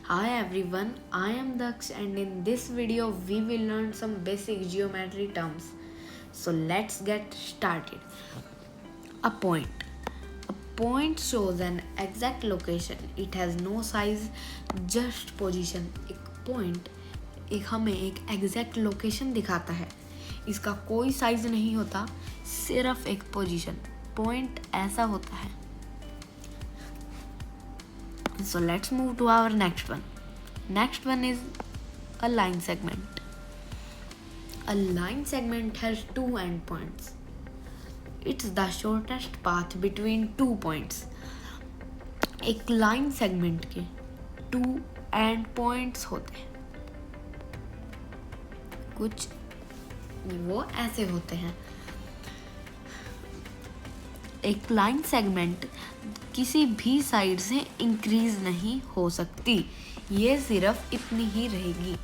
Hi everyone, I am Daksh and in this video we will learn some basic geometry terms. So let's get started. A point. A point shows an exact location. It has no size, just position. एक point हमें एक exact location दिखाता है. इसका कोई size नहीं होता, सिर्फ एक position. Point ऐसा होता है. So let's move to our next one. Next one is a line segment. A line segment has two endpoints. It's the shortest path between two points. एक line segment के two endpoints होते हैं. कुछ वो ऐसे होते हैं. एक लाइन सेगमेंट किसी भी साइड से इंक्रीज नहीं हो सकती. ये सिर्फ इतनी ही रहेगी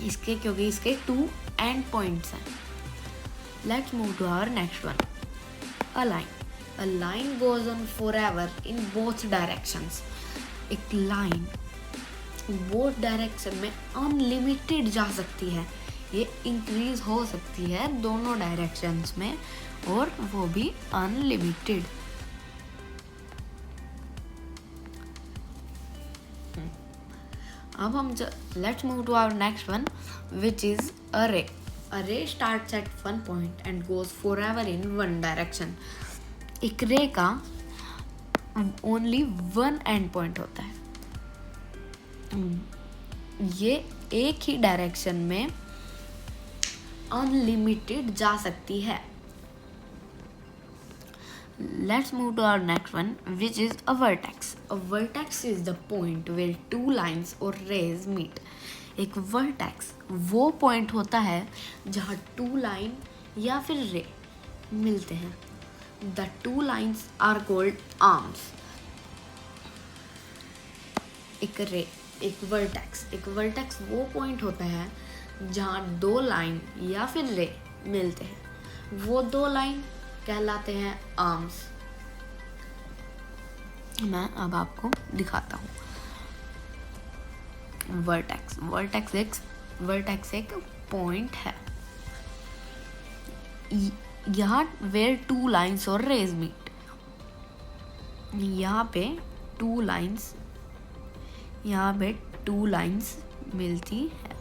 इसके, क्योंकि इसके टू एंड पॉइंट्स हैं. Let's move to our next one. A line goes on forever in both directions. एक लाइन बोथ डायरेक्शन में अनलिमिटेड जा सकती है. ये इंक्रीज हो सकती है दोनों डायरेक्शंस में, और वो भी अनलिमिटेड. अब हम let's move to our next one, which is a ray. A ray starts at one point and goes forever in one direction. एक रे का ओनली वन एंड पॉइंट होता है. ये एक ही डायरेक्शन में अनलिमिटेड जा सकती है. Let's move to our next one, which is a vertex. A vertex is the point where two lines or rays meet. एक vertex वो point होता है जहाँ two line या फिर ray मिलते हैं. The two lines are called arms. एक vertex वो point होता है जहाँ दो line या फिर ray मिलते हैं. वो दो line कहलाते हैं आर्म्स. मैं अब आपको दिखाता हूँ. वर्टेक्स एक पॉइंट है. यहाँ वेयर टू लाइंस और रेज मीट. यहाँ पे टू लाइंस मिलती है.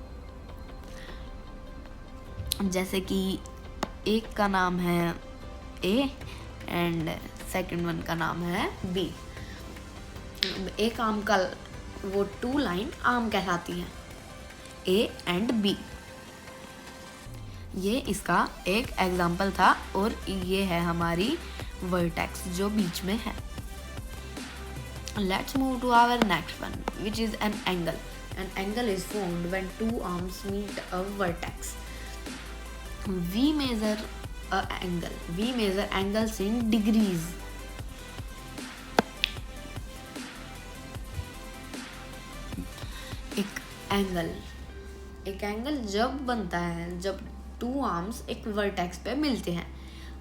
जैसे कि एक का नाम है ए एंड सेकंड वन का नाम है बी. एक आर्म का वो टू लाइन आर्म कहलाती है, ए एंड बी. ये इसका एक एग्जाम्पल था, और ये है हमारी वर्टेक्स जो बीच में है. Let's move to our next one, which is an angle. An angle is formed when two arms meet a vertex. We measure angles in degrees. एक एंगल जब बनता है जब टू आर्म्स एक वर्टेक्स पे मिलते हैं.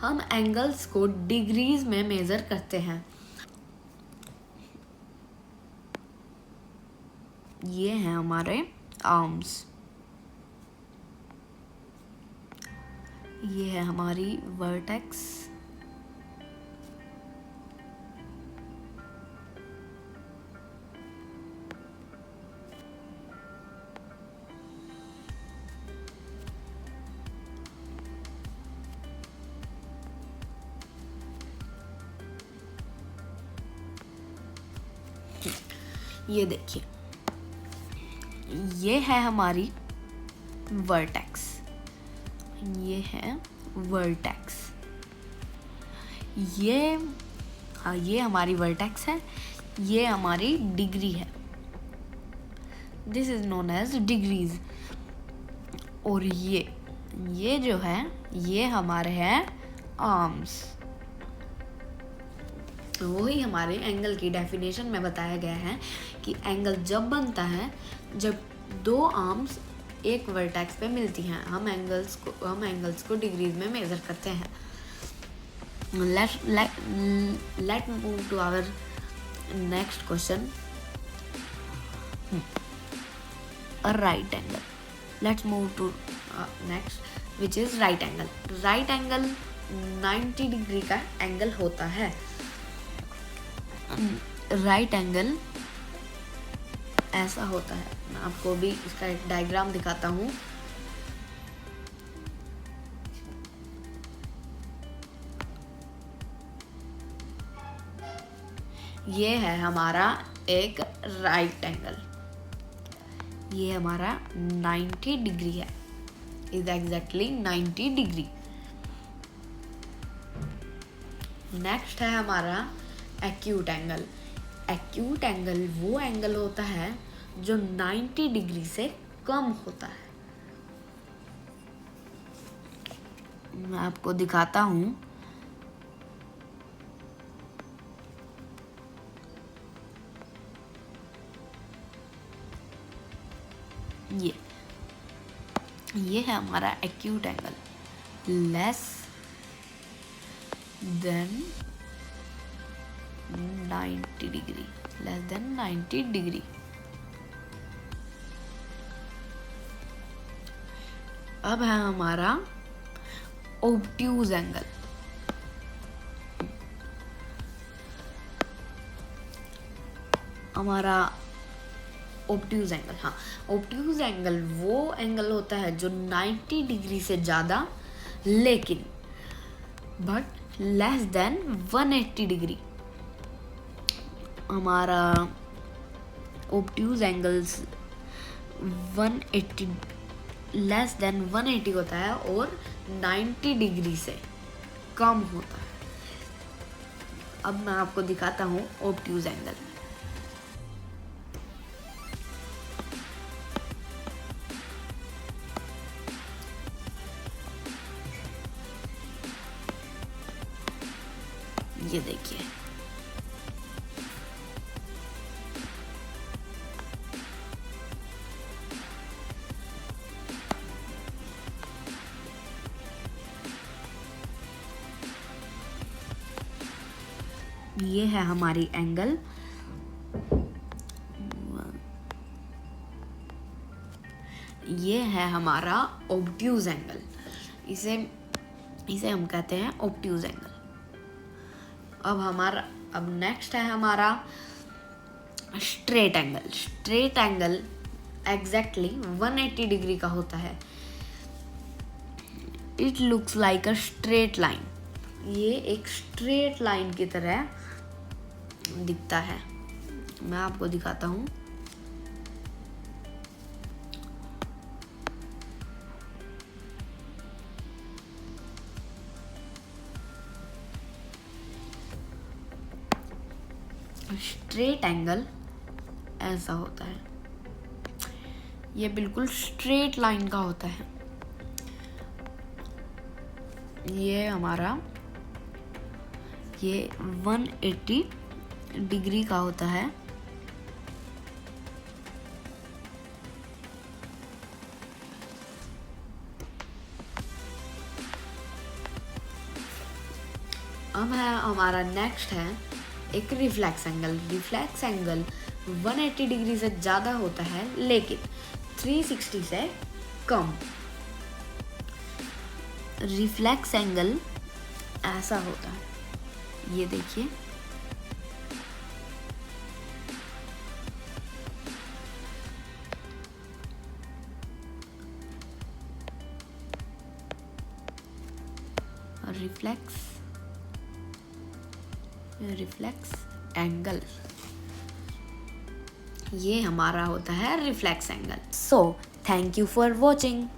हम एंगल्स को डिग्रीज में मेजर करते हैं. ये हैं हमारे आर्म्स. ये है हमारी वर्टेक्स. ये देखिए, ये है हमारी वर्टेक्स. ये है वर्टेक्स. ये हमारी वर्टेक्स है. ये हमारी डिग्री है. This is known as degrees. और ये जो है ये हमारे हैं आर्म्स. वही हमारे एंगल की डेफिनेशन में बताया गया है कि एंगल जब बनता है जब दो आर्म्स एक वर्टेक्स पे मिलती हैं. हम एंगल्स को डिग्रीज में मेजर करते हैं. Let move to our next question. a right angle. Let's move to next, which is right angle. Right angle 90 degree का एंगल होता है. राइट एंगल ऐसा होता है. मैं आपको भी इसका एक डायग्राम दिखाता हूँ. ये है हमारा एक राइट एंगल. ये हमारा 90 डिग्री है. Is exactly 90 degree. नेक्स्ट है हमारा एक्यूट एंगल. एक्यूट एंगल वो एंगल होता है जो 90 डिग्री से कम होता है. मैं आपको दिखाता हूँ. ये है हमारा acute angle. Less than 90 degree. Less than 90 degree. अब है हमारा ऑब्ट्यूज एंगल. हमारा ऑब्ट्यूज एंगल, हाँ, ऑब्ट्यूज एंगल वो एंगल होता है जो 90 डिग्री से ज़्यादा लेकिन बट लेस देन 180 डिग्री. हमारा ऑब्ट्यूज एंगल्स 180 लेस देन 180 होता है और 90 डिग्री से कम होता है. अब मैं आपको दिखाता हूँ ऑब्ट्यूज एंगल. ये देखिए, ये है हमारी एंगल. ये है हमारा ऑब्ट्यूज एंगल. इसे हम कहते हैं ऑब्ट्यूज एंगल. अब नेक्स्ट है हमारा straight angle. Straight angle exactly 180 degree का होता है. It looks like a straight line. ये एक स्ट्रेट लाइन की तरह दिखता है. मैं आपको दिखाता हूँ. स्ट्रेट एंगल ऐसा होता है. ये बिल्कुल स्ट्रेट लाइन का होता है. ये हमारा 180 डिग्री का होता है. अब है हमारा नेक्स्ट है एक reflex angle. Reflex angle 180 degree से ज़्यादा होता है लेकिन 360 से कम. रिफ्लेक्स एंगल ऐसा होता है. ये देखिए, रिफ्लेक्स एंगल. ये हमारा होता है reflex angle. So thank you for watching.